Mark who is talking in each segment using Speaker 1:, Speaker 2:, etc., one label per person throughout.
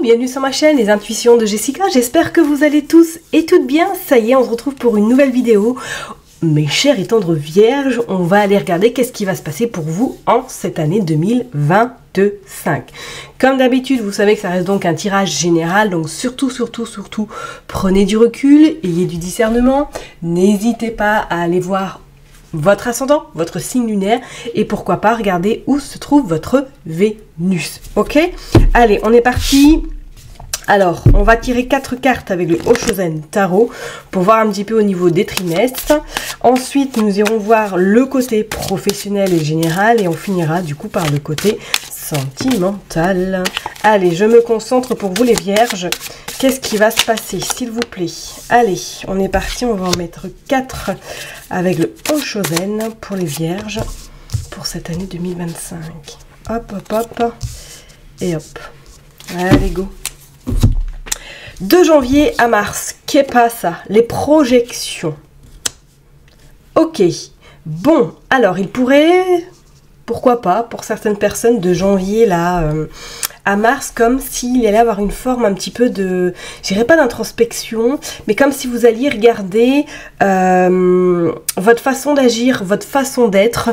Speaker 1: bienvenue sur ma chaîne Les Intuitions de Jessica. J'espère que vous allez tous et toutes bien. Ça y est, on se retrouve pour une nouvelle vidéo. Mes chers et tendres vierges, on va aller regarder qu'est-ce qui va se passer pour vous en cette année 2025. Comme d'habitude, vous savez que ça reste donc un tirage général, donc surtout, prenez du recul, ayez du discernement. N'hésitez pas à aller voir votre ascendant, votre signe lunaire, et pourquoi pas regarder où se trouve votre Vénus. Ok? Allez, on est parti. Alors, on va tirer 4 cartes avec le Oshozen Tarot pour voir un petit peu au niveau des trimestres. Ensuite, nous irons voir le côté professionnel et général et on finira du coup par le côté sentimental. Allez, je me concentre pour vous les vierges. Qu'est-ce qui va se passer, s'il vous plaît? Allez, on est parti, on va en mettre 4 avec le Oshozen pour les vierges pour cette année 2025. Hop, hop, hop, et hop. Allez, go. De janvier à mars, qu'est pas ça? Les projections. Ok, bon, alors il pourrait, pourquoi pas, pour certaines personnes de janvier là à mars, comme s'il allait avoir une forme un petit peu de, je dirais pas d'introspection, mais comme si vous alliez regarder votre façon d'agir, votre façon d'être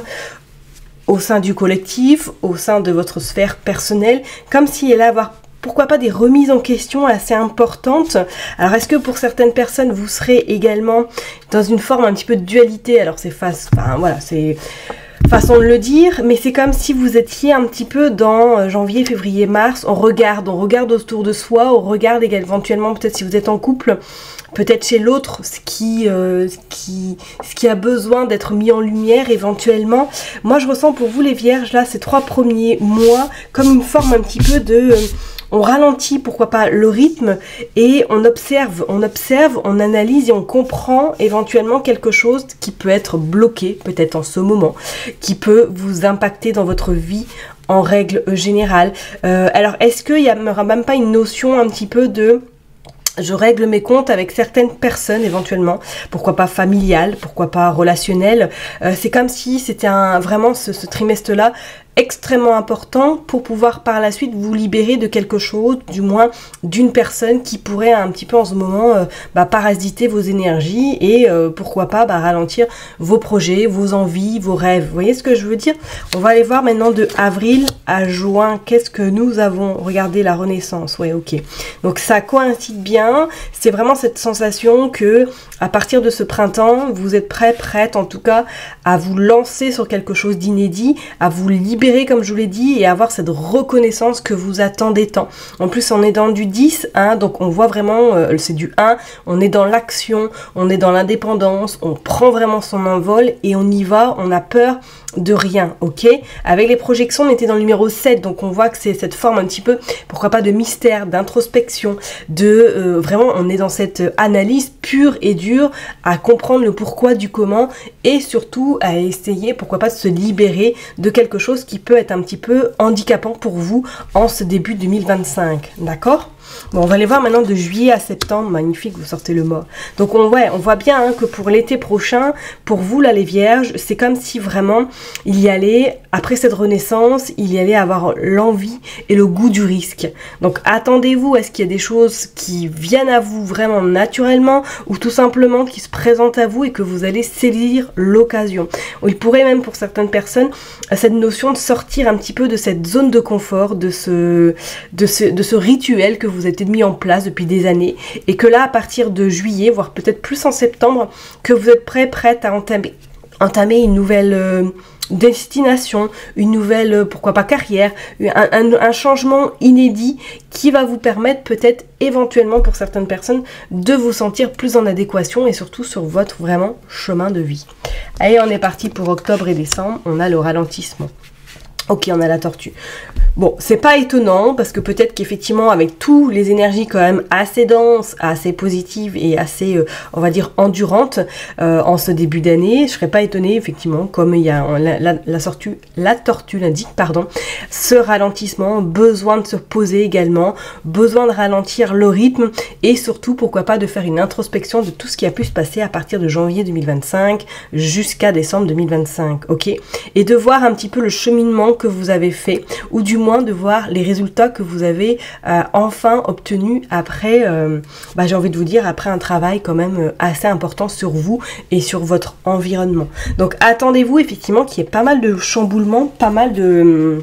Speaker 1: au sein du collectif, au sein de votre sphère personnelle, comme s'il allait avoir pourquoi pas des remises en question assez importantes. Alors est-ce que pour certaines personnes vous serez également dans une forme un petit peu de dualité? Alors c'est voilà, c'est façon de le dire, mais c'est comme si vous étiez un petit peu dans janvier, février, mars, on regarde autour de soi, on regarde éventuellement peut-être si vous êtes en couple, peut-être chez l'autre, ce qui a besoin d'être mis en lumière éventuellement. Moi je ressens pour vous les vierges là ces 3 premiers mois comme une forme un petit peu de on ralentit, pourquoi pas, le rythme et on observe, on analyse et on comprend éventuellement quelque chose qui peut être bloqué, peut-être en ce moment, qui peut vous impacter dans votre vie en règle générale. Alors, est-ce qu'il n'y aura même pas une notion un petit peu de... Je règle mes comptes avec certaines personnes éventuellement, pourquoi pas familiales, pourquoi pas relationnelles. C'est comme si c'était vraiment ce trimestre-là extrêmement important pour pouvoir par la suite vous libérer de quelque chose, du moins d'une personne qui pourrait un petit peu en ce moment parasiter vos énergies et pourquoi pas ralentir vos projets, vos envies, vos rêves. Vous voyez ce que je veux dire? On va aller voir maintenant de avril à juin, qu'est-ce que nous avons? Regardez la renaissance, ouais, ok. Donc ça coïncide bien, c'est vraiment cette sensation que à partir de ce printemps, vous êtes prête en tout cas à vous lancer sur quelque chose d'inédit, à vous libérer comme je vous l'ai dit et avoir cette reconnaissance que vous attendez tant. En plus on est dans du 10, hein, donc on voit vraiment, c'est du 1, on est dans l'action, on est dans l'indépendance, on prend vraiment son envol et on y va, on a peur de rien, ok? Avec les projections, on était dans le numéro 7, donc on voit que c'est cette forme un petit peu, pourquoi pas de mystère, d'introspection, de vraiment on est dans cette analyse pure et dure à comprendre le pourquoi du comment et surtout à essayer, pourquoi pas, de se libérer de quelque chose qui peut être un petit peu handicapant pour vous en ce début 2025, d'accord? Bon, on va aller voir maintenant de juillet à septembre. Magnifique, vous sortez le mot. Donc on voit bien hein, que pour l'été prochain, pour vous là les vierges, c'est comme si vraiment il y allait, après cette renaissance, il y allait avoir l'envie et le goût du risque. Donc attendez-vous à ce qu'il y ait des choses qui viennent à vous vraiment naturellement ou tout simplement qui se présentent à vous et que vous allez saisir l'occasion. Il pourrait même pour certaines personnes cette notion de sortir un petit peu de cette zone de confort, de ce rituel que vous êtes mis en place depuis des années et que là à partir de juillet voire peut-être plus en septembre que vous êtes prête à entamer une nouvelle destination, une nouvelle pourquoi pas carrière, un changement inédit qui va vous permettre peut-être éventuellement pour certaines personnes de vous sentir plus en adéquation et surtout sur votre vraiment chemin de vie. Allez, on est parti pour octobre et décembre, on a le ralentissement. Ok, on a la tortue. Bon, c'est pas étonnant parce que peut-être qu'effectivement avec tous les énergies quand même assez denses, assez positives et assez, on va dire, endurantes en ce début d'année, je serais pas étonnée effectivement, comme il y a la tortue l'indique, pardon, ce ralentissement, besoin de se poser également, besoin de ralentir le rythme et surtout pourquoi pas de faire une introspection de tout ce qui a pu se passer à partir de janvier 2025 jusqu'à décembre 2025, ok, et de voir un petit peu le cheminement que vous avez fait ou du moins moins de voir les résultats que vous avez enfin obtenus après, j'ai envie de vous dire, après un travail quand même assez important sur vous et sur votre environnement. Donc attendez-vous effectivement qu'il y ait pas mal de chamboulements, pas mal de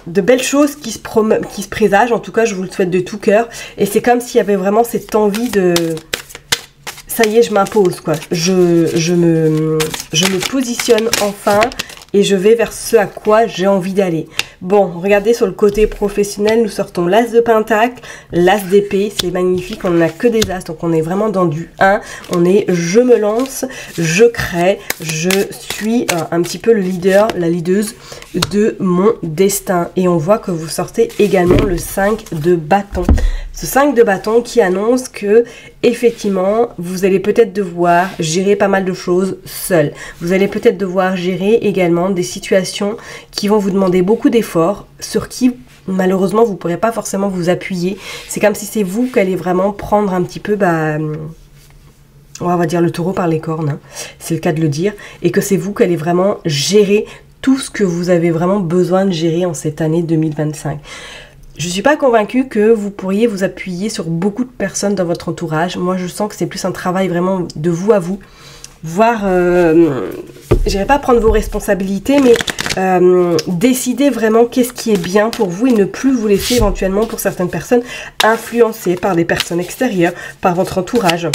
Speaker 1: belles choses qui se présagent. En tout cas, je vous le souhaite de tout cœur. Et c'est comme s'il y avait vraiment cette envie de... Ça y est, je m'impose, quoi. Je me positionne enfin et je vais vers ce à quoi j'ai envie d'aller. Bon, regardez sur le côté professionnel, nous sortons l'as de pentacle, l'as d'épée, c'est magnifique, on n'a que des as, donc on est vraiment dans du 1, on est je me lance, je crée, je suis un petit peu le leader, la leaduse de mon destin. Et on voit que vous sortez également le 5 de bâton. Ce 5 de bâton qui annonce que, effectivement, vous allez peut-être devoir gérer pas mal de choses seul. Vous allez peut-être devoir gérer également des situations qui vont vous demander beaucoup d'efforts, sur qui, malheureusement, vous ne pourrez pas forcément vous appuyer. C'est comme si c'est vous qui allez vraiment prendre un petit peu, on va dire le taureau par les cornes, hein. C'est le cas de le dire. Et que c'est vous qui allez vraiment gérer tout ce que vous avez vraiment besoin de gérer en cette année 2025. Je ne suis pas convaincue que vous pourriez vous appuyer sur beaucoup de personnes dans votre entourage. Moi, je sens que c'est plus un travail vraiment de vous à vous. Voir, je n'irai pas prendre vos responsabilités, mais décider vraiment qu'est-ce qui est bien pour vous et ne plus vous laisser éventuellement, pour certaines personnes, influencer par des personnes extérieures, par votre entourage.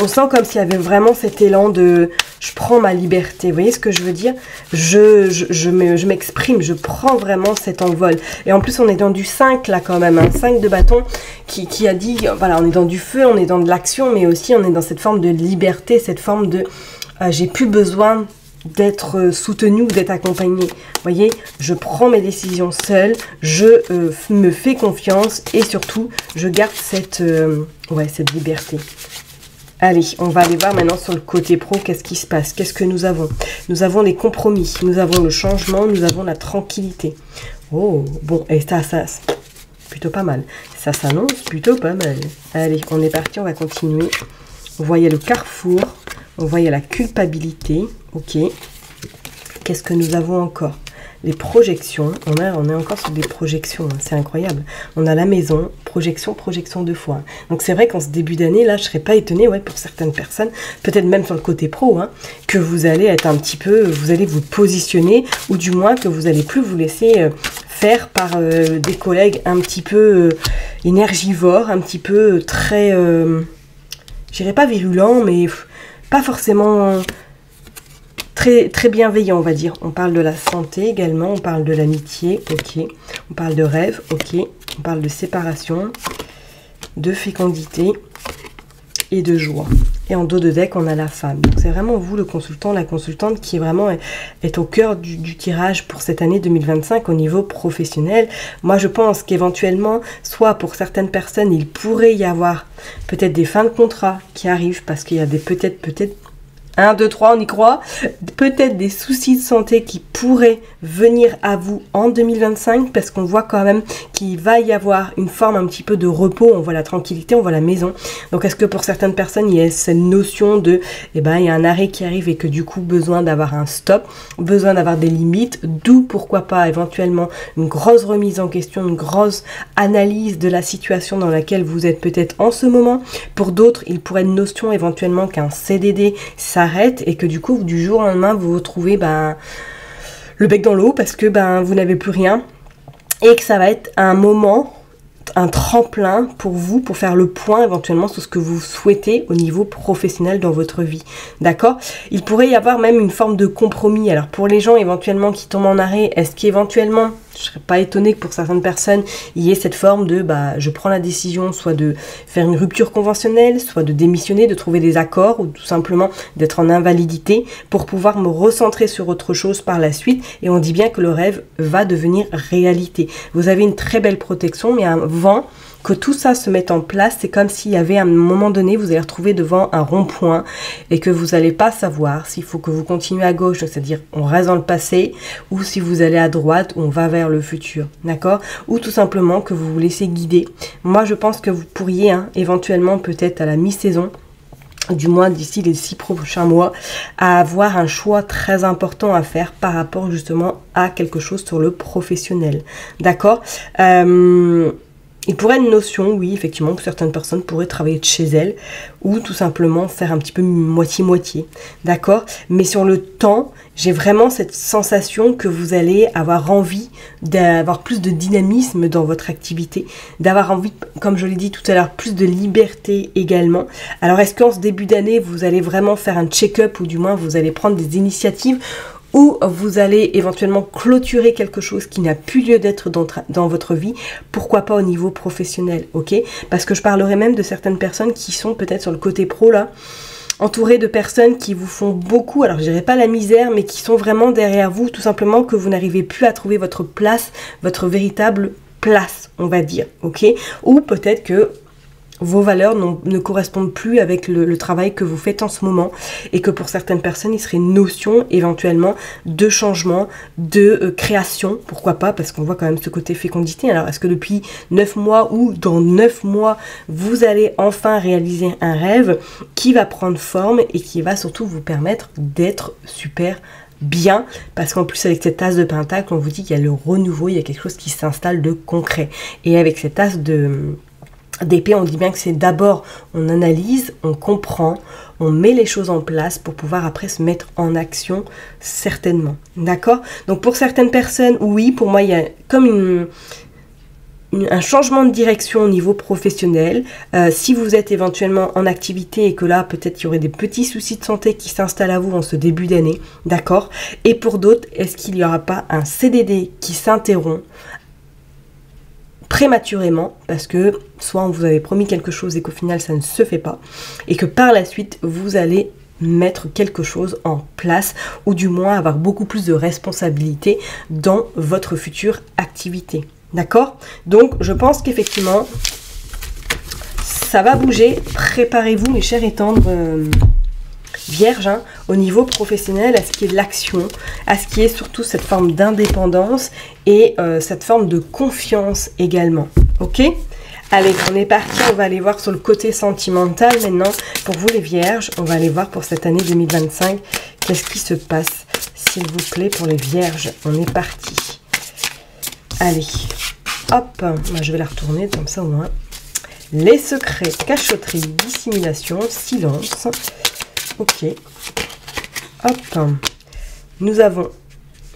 Speaker 1: On sent comme s'il y avait vraiment cet élan de « je prends ma liberté ». Vous voyez ce que je veux dire? Je m'exprime, je prends vraiment cet envol. Et en plus, on est dans du 5 là quand même, un 5 de bâton qui a dit, voilà, on est dans du feu, on est dans de l'action, mais aussi on est dans cette forme de liberté, cette forme de j'ai plus besoin d'être soutenu ou d'être accompagné. Vous voyez, je prends mes décisions seule, je me fais confiance et surtout, je garde cette liberté. Allez, on va aller voir maintenant sur le côté pro, qu'est-ce qui se passe, qu'est-ce que nous avons? Nous avons les compromis, nous avons le changement, nous avons la tranquillité. Oh, bon, et ça, plutôt pas mal. Ça s'annonce plutôt pas mal. Allez, on est parti, on va continuer. Vous voyez le carrefour, on voyait la culpabilité, ok. Qu'est-ce que nous avons encore? Les projections, on est encore sur des projections, hein, c'est incroyable. On a la maison, projection 2 fois. Donc c'est vrai qu'en ce début d'année, là, je ne serais pas étonnée, ouais, pour certaines personnes, peut-être même sur le côté pro, hein, que vous allez être un petit peu, vous allez vous positionner, ou du moins que vous n'allez plus vous laisser faire par des collègues un petit peu énergivores, un petit peu très, je dirais pas virulents, mais pas forcément... Très bienveillant, on va dire. On parle de la santé également, on parle de l'amitié, ok. On parle de rêve, ok. On parle de séparation, de fécondité et de joie. Et en dos de deck, on a la femme. Donc c'est vraiment vous, le consultant, la consultante, qui vraiment est au cœur du tirage pour cette année 2025 au niveau professionnel. Moi, je pense qu'éventuellement, soit pour certaines personnes, il pourrait y avoir peut-être des fins de contrat qui arrivent parce qu'il y a des peut-être 1, 2, 3, on y croit. Peut-être des soucis de santé qui pourraient venir à vous en 2025 parce qu'on voit quand même qu'il va y avoir une forme un petit peu de repos. On voit la tranquillité, on voit la maison. Donc est-ce que pour certaines personnes, il y a cette notion de, il y a un arrêt qui arrive et que du coup, besoin d'avoir un stop, besoin d'avoir des limites, d'où pourquoi pas éventuellement une grosse remise en question, une grosse analyse de la situation dans laquelle vous êtes peut-être en ce moment. Pour d'autres, il pourrait être une notion éventuellement qu'un CDD, ça et que du coup du jour au lendemain vous vous retrouvez le bec dans l'eau parce que vous n'avez plus rien et que ça va être un moment, un tremplin pour vous pour faire le point éventuellement sur ce que vous souhaitez au niveau professionnel dans votre vie, d'accord? Il pourrait y avoir même une forme de compromis. Alors pour les gens éventuellement qui tombent en arrêt, est-ce qu'éventuellement, je ne serais pas étonnée que pour certaines personnes, il y ait cette forme de je prends la décision soit de faire une rupture conventionnelle, soit de démissionner, de trouver des accords ou tout simplement d'être en invalidité pour pouvoir me recentrer sur autre chose par la suite. Et on dit bien que le rêve va devenir réalité. Vous avez une très belle protection, mais avant que tout ça se mette en place, c'est comme s'il y avait à un moment donné, vous allez retrouver devant un rond-point et que vous n'allez pas savoir s'il faut que vous continuez à gauche, c'est-à-dire on reste dans le passé, ou si vous allez à droite, on va vers le futur, d'accord? Ou tout simplement que vous vous laissez guider. Moi, je pense que vous pourriez éventuellement, peut-être à la mi-saison, du moins d'ici les 6 prochains mois, à avoir un choix très important à faire par rapport justement à quelque chose sur le professionnel. D'accord? Il pourrait être une notion, oui, effectivement, que certaines personnes pourraient travailler de chez elles ou tout simplement faire un petit peu moitié-moitié, d'accord? Mais sur le temps, j'ai vraiment cette sensation que vous allez avoir envie d'avoir plus de dynamisme dans votre activité, d'avoir envie, comme je l'ai dit tout à l'heure, plus de liberté également. Alors, est-ce qu'en ce début d'année, vous allez vraiment faire un check-up ou du moins vous allez prendre des initiatives ou vous allez éventuellement clôturer quelque chose qui n'a plus lieu d'être dans votre vie, pourquoi pas au niveau professionnel, ok? Parce que je parlerai même de certaines personnes qui sont peut-être sur le côté pro là, entourées de personnes qui vous font beaucoup, alors je dirais pas la misère, mais qui sont vraiment derrière vous, tout simplement que vous n'arrivez plus à trouver votre place, votre véritable place, on va dire, ok? Ou peut-être que vos valeurs ne correspondent plus avec le travail que vous faites en ce moment et que pour certaines personnes, il serait une notion éventuellement de changement, de création, pourquoi pas, parce qu'on voit quand même ce côté fécondité. Alors, est-ce que depuis 9 mois ou dans 9 mois, vous allez enfin réaliser un rêve qui va prendre forme et qui va surtout vous permettre d'être super bien, parce qu'en plus avec cette tasse de pentacle, on vous dit qu'il y a le renouveau, il y a quelque chose qui s'installe de concret. Et avec cette tasse d'épée, on dit bien que c'est d'abord on analyse, on comprend, on met les choses en place pour pouvoir après se mettre en action certainement. D'accord? Donc pour certaines personnes, oui, pour moi il y a comme un changement de direction au niveau professionnel. Si vous êtes éventuellement en activité et que là peut-être il y aurait des petits soucis de santé qui s'installent à vous en ce début d'année, d'accord? Et pour d'autres, est-ce qu'il n'y aura pas un CDD qui s'interrompt prématurément, parce que soit on vous avait promis quelque chose et qu'au final ça ne se fait pas, et que par la suite vous allez mettre quelque chose en place, ou du moins avoir beaucoup plus de responsabilités dans votre future activité. D'accord? Donc je pense qu'effectivement ça va bouger. Préparez-vous mes chers et tendres Vierge, hein, au niveau professionnel, à ce qui est de l'action, à ce qui est surtout cette forme d'indépendance et cette forme de confiance également. Ok? Allez, on est parti, on va aller voir sur le côté sentimental maintenant. Pour vous les Vierges, on va aller voir pour cette année 2025, qu'est-ce qui se passe, s'il vous plaît, pour les Vierges. On est parti. Allez, hop, moi, je vais la retourner comme ça au moins. Les secrets, cachotterie, dissimulation, silence. Ok, hop, nous avons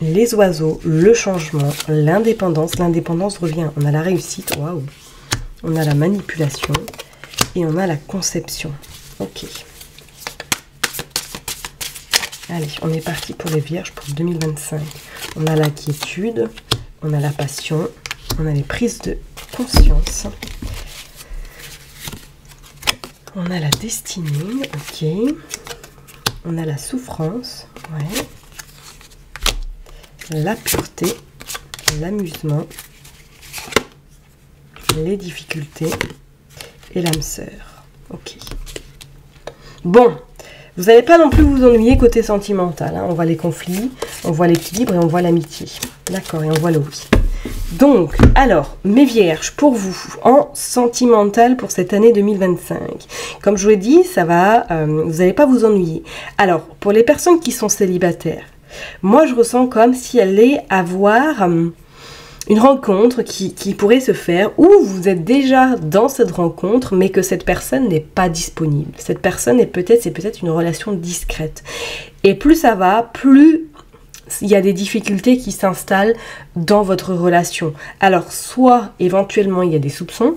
Speaker 1: les oiseaux, le changement, l'indépendance. L'indépendance revient, on a la réussite, waouh, on a la manipulation et on a la conception. Ok, allez, on est parti pour les Vierges pour 2025. On a la quiétude, on a la passion, on a les prises de conscience. On a la destinée, ok. On a la souffrance, ouais. La pureté, l'amusement, les difficultés et l'âme sœur. Ok. Bon, vous n'allez pas non plus vous ennuyer côté sentimental. Hein. On voit les conflits, on voit l'équilibre et on voit l'amitié. D'accord, et on voit le oui. Donc, alors, mes Vierges, pour vous, en sentimental pour cette année 2025. Comme je vous l'ai dit, ça va, vous n'allez pas vous ennuyer. Alors, pour les personnes qui sont célibataires, moi je ressens comme si elle allait avoir une rencontre qui pourrait se faire, ou vous êtes déjà dans cette rencontre, mais que cette personne n'est pas disponible. Cette personne c'est peut-être une relation discrète. Et plus ça va, plus il y a des difficultés qui s'installent dans votre relation. Alors, soit éventuellement il y a des soupçons,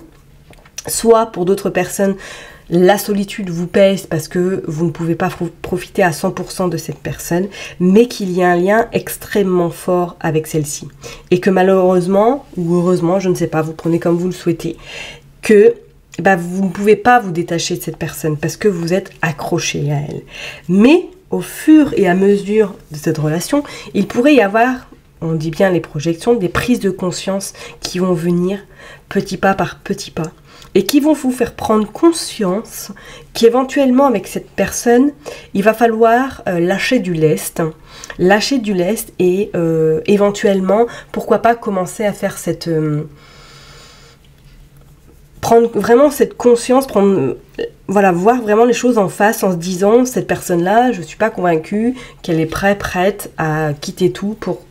Speaker 1: soit pour d'autres personnes, la solitude vous pèse parce que vous ne pouvez pas profiter à 100% de cette personne, mais qu'il y a un lien extrêmement fort avec celle-ci. Et que malheureusement, ou heureusement, je ne sais pas, vous prenez comme vous le souhaitez, que vous ne pouvez pas vous détacher de cette personne parce que vous êtes accroché à elle. Mais au fur et à mesure de cette relation, il pourrait y avoir, on dit bien les projections, des prises de conscience qui vont venir petit pas par petit pas et qui vont vous faire prendre conscience qu'éventuellement avec cette personne, il va falloir lâcher du lest et éventuellement, pourquoi pas commencer à faire prendre vraiment cette conscience, voilà, voir vraiment les choses en face en se disant, cette personne-là, je ne suis pas convaincue qu'elle est prête à quitter tout pour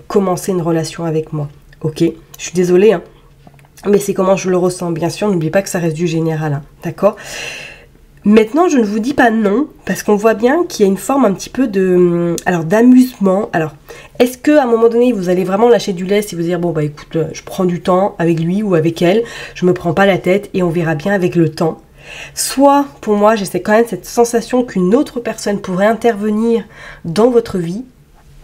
Speaker 1: commencer une relation avec moi. Ok, je suis désolée, hein, mais c'est comment je le ressens. Bien sûr, n'oubliez pas que ça reste du général, hein, d'accord? Maintenant, je ne vous dis pas non, parce qu'on voit bien qu'il y a une forme un petit peu d'amusement. Alors, est-ce qu'à un moment donné, vous allez vraiment lâcher du lest et vous dire, bon, bah écoute, je prends du temps avec lui ou avec elle, je me prends pas la tête et on verra bien avec le temps. Soit, pour moi, j'ai quand même cette sensation qu'une autre personne pourrait intervenir dans votre vie,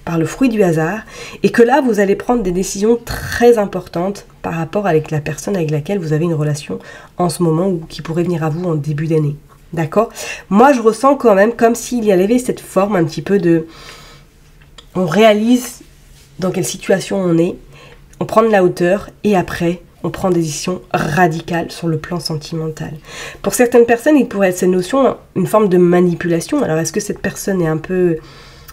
Speaker 1: par le fruit du hasard, et que là, vous allez prendre des décisions très importantes par rapport avec la personne avec laquelle vous avez une relation en ce moment ou qui pourrait venir à vous en début d'année. D'accord? Moi, je ressens quand même comme s'il y avait cette forme un petit peu de... On réalise dans quelle situation on est, on prend de la hauteur et après, on prend des décisions radicales sur le plan sentimental. Pour certaines personnes, il pourrait être cette notion, une forme de manipulation. Alors, est-ce que cette personne est un peu...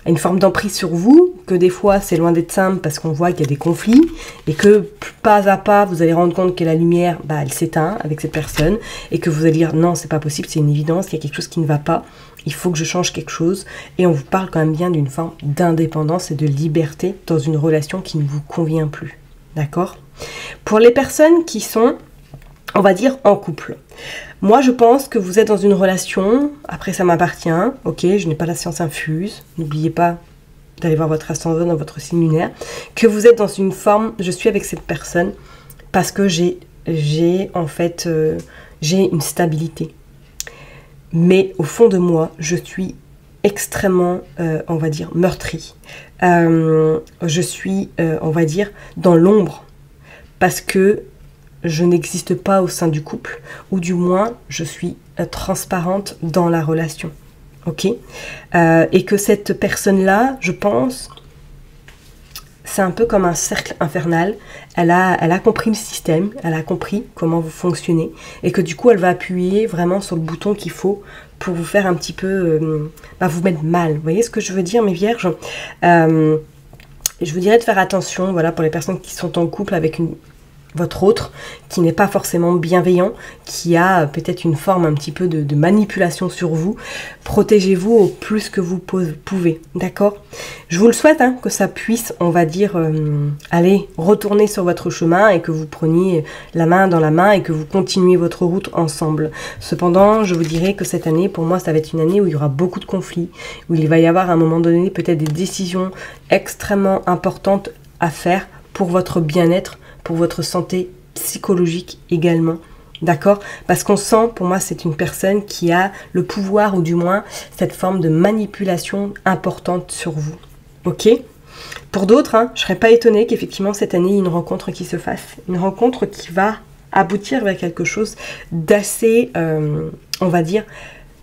Speaker 1: une forme d'emprise sur vous, que des fois c'est loin d'être simple parce qu'on voit qu'il y a des conflits et que pas à pas vous allez rendre compte que la lumière, elle s'éteint avec cette personne et que vous allez dire non, c'est pas possible, c'est une évidence, il y a quelque chose qui ne va pas, il faut que je change quelque chose, et on vous parle quand même bien d'une forme d'indépendance et de liberté dans une relation qui ne vous convient plus, d'accord? Pour les personnes qui sont, on va dire, en couple, moi, je pense que vous êtes dans une relation, après ça m'appartient, ok, je n'ai pas la science infuse, n'oubliez pas d'aller voir votre ascendant dans votre signe lunaire, que vous êtes dans une forme, je suis avec cette personne parce que j'ai une stabilité. Mais au fond de moi, je suis extrêmement, on va dire, meurtrie. Je suis, on va dire, dans l'ombre parce que je n'existe pas au sein du couple, ou du moins, je suis transparente dans la relation. Ok? Et que cette personne-là, je pense, c'est un peu comme un cercle infernal. Elle a compris le système, elle a compris comment vous fonctionnez, et que du coup, elle va appuyer vraiment sur le bouton qu'il faut pour vous faire un petit peu, vous mettre mal. Vous voyez ce que je veux dire, mes vierges? Je vous dirais de faire attention, voilà, pour les personnes qui sont en couple avec votre autre, qui n'est pas forcément bienveillant, qui a peut-être une forme un petit peu de manipulation sur vous. Protégez-vous au plus que vous pouvez, d'accord? Je vous le souhaite, hein, que ça puisse, on va dire, aller retourner sur votre chemin et que vous preniez la main dans la main et que vous continuez votre route ensemble. Cependant, je vous dirais que cette année, pour moi, ça va être une année où il y aura beaucoup de conflits, où il va y avoir à un moment donné peut-être des décisions extrêmement importantes à faire pour votre bien-être, pour votre santé psychologique également, d'accord? Parce qu'on sent, pour moi, c'est une personne qui a le pouvoir, ou du moins, cette forme de manipulation importante sur vous, ok? Pour d'autres, hein, je ne serais pas étonnée qu'effectivement, cette année, il y ait une rencontre qui se fasse, une rencontre qui va aboutir vers quelque chose d'assez, on va dire,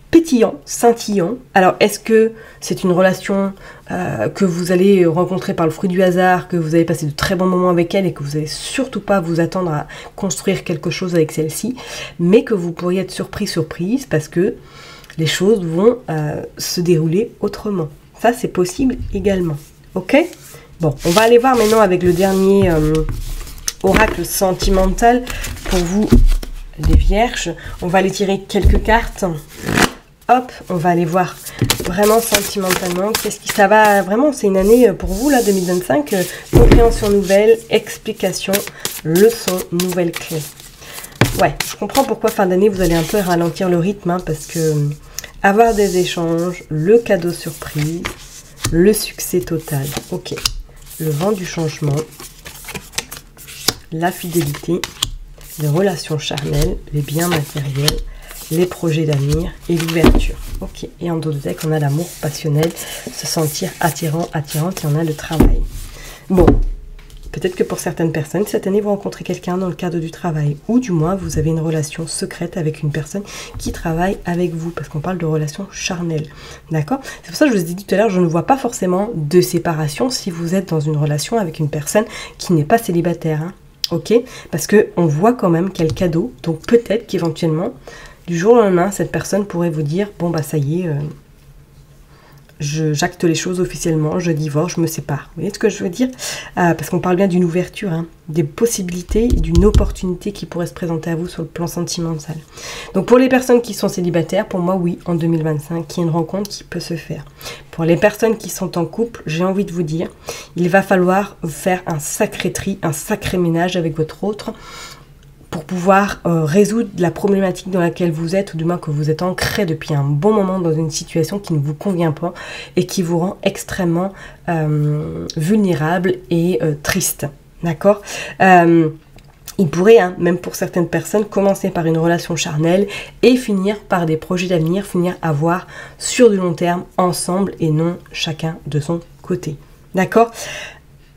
Speaker 1: pétillant, scintillant. Alors, est-ce que c'est une relation que vous allez rencontrer par le fruit du hasard, que vous allez passer de très bons moments avec elle et que vous n'allez surtout pas vous attendre à construire quelque chose avec celle-ci, mais que vous pourriez être surprise parce que les choses vont se dérouler autrement. Ça, c'est possible également. Ok? Bon, on va aller voir maintenant avec le dernier oracle sentimental pour vous, les vierges. On va aller tirer quelques cartes. Hop, on va aller voir vraiment sentimentalement, qu'est-ce qui ça va vraiment, c'est une année pour vous là, 2025, compréhension nouvelle, explication, leçon, nouvelle clé. Ouais, je comprends pourquoi fin d'année vous allez un peu ralentir le rythme, hein, parce que avoir des échanges, le cadeau surprise, le succès total, ok, le vent du changement, la fidélité, les relations charnelles, les biens matériels, les projets d'avenir et l'ouverture. Ok, et en dos de deck, on a l'amour passionnel, se sentir attirant, attirante, et on a le travail. Bon, peut-être que pour certaines personnes, cette année, vous rencontrez quelqu'un dans le cadre du travail, ou du moins, vous avez une relation secrète avec une personne qui travaille avec vous, parce qu'on parle de relation charnelle, d'accord? C'est pour ça que je vous ai dit tout à l'heure, je ne vois pas forcément de séparation si vous êtes dans une relation avec une personne qui n'est pas célibataire, hein, ok? Parce qu'on voit quand même quel cadeau, donc peut-être qu'éventuellement, du jour au lendemain, cette personne pourrait vous dire, bon bah ça y est, j'acte les choses officiellement, je divorce, je me sépare. Vous voyez ce que je veux dire? Parce qu'on parle bien d'une ouverture, hein, des possibilités et d'une opportunité qui pourrait se présenter à vous sur le plan sentimental. Donc pour les personnes qui sont célibataires, pour moi oui, en 2025, il y a une rencontre qui peut se faire. Pour les personnes qui sont en couple, j'ai envie de vous dire, il va falloir faire un sacré tri, un sacré ménage avec votre autre, pour pouvoir résoudre la problématique dans laquelle vous êtes, ou du moins que vous êtes ancré depuis un bon moment dans une situation qui ne vous convient pas et qui vous rend extrêmement vulnérable et triste. D'accord? Il pourrait, hein, même pour certaines personnes, commencer par une relation charnelle et finir par des projets d'avenir, finir à voir sur du long terme ensemble et non chacun de son côté. D'accord?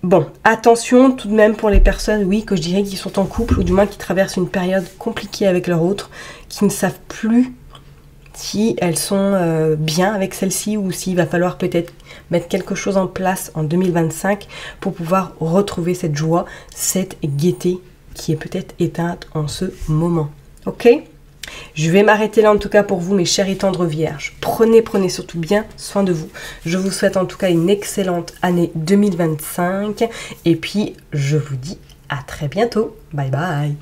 Speaker 1: Bon, attention tout de même pour les personnes, oui, que je dirais qui sont en couple ou du moins qui traversent une période compliquée avec leur autre, qui ne savent plus si elles sont bien avec celle-ci ou s'il va falloir peut-être mettre quelque chose en place en 2025 pour pouvoir retrouver cette joie, cette gaieté qui est peut-être éteinte en ce moment. Ok ? Je vais m'arrêter là en tout cas pour vous, mes chers et tendres vierges. Prenez surtout bien soin de vous. Je vous souhaite en tout cas une excellente année 2025. Et puis, je vous dis à très bientôt. Bye bye.